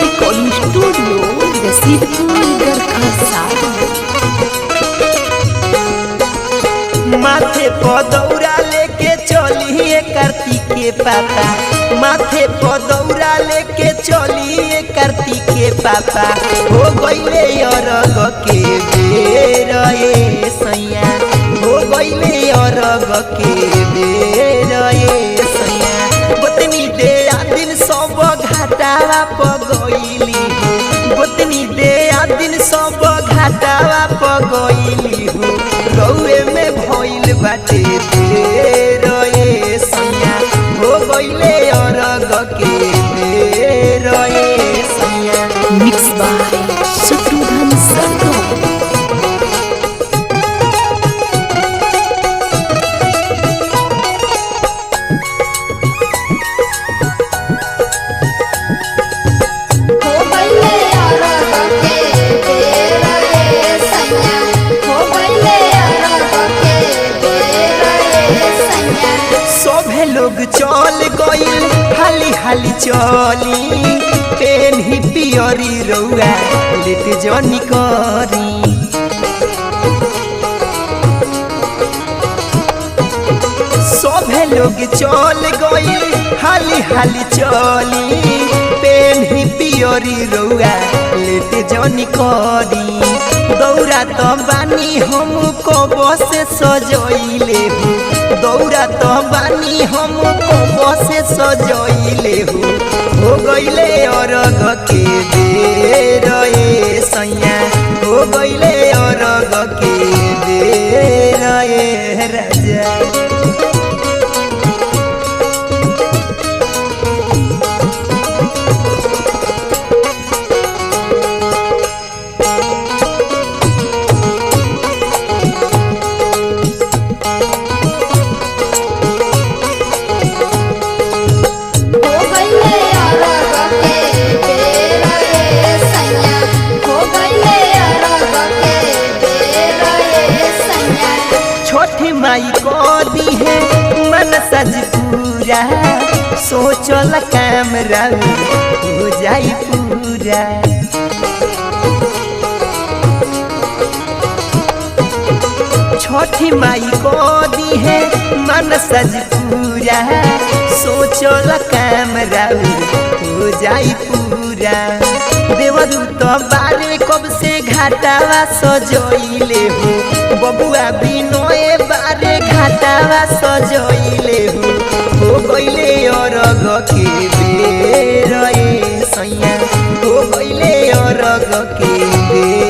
Recording studio Rasidpur खरसा। माथे पदौरा लेके चलिए कार्तिक के पापा, माथे पदौरा लेके चलिए कार्तिक के पापा। हो गईले अरग के बेर ए सैया, हो गईले अरग के बेर ए सैया। गोतनी दे दिन सब घाटावा पगइली, गोतनी दे दिन सब घाटावा पगइली हो। रउए में भइल बाटे देर ए सैया, हो गईले अरग के बेर ए सैया। मिक्स बाय शत्रुघ्न संगम। लोग चल गइल हाली हाली चली, पेन्ही पियरी रउआ लेट जनी करी। सभे लोग चल गइल हाली हाली चली, पेन्ही पियरी रउआ लेट जनी करी। दौरा तो बानी हमको बस सजइले हो, दौरा तो बानी हमको बस सजइले हो गईले अरग के बेर ए सैया, हो गईले अरग के बेर ए राजा। माई को दी है मन सज पूरा, सोचल काम हो जाई पूरा। छठी माई को दी है मन सज पूरा, सोचल काम हो जाई पूरा। देवरू तो बारे कब से घाटावा सजइले हो, बबुआ बिनोए बारे घाटावा सजइले हो गईले अरग के बेर ए सैया, हो गईले अरग के बेर।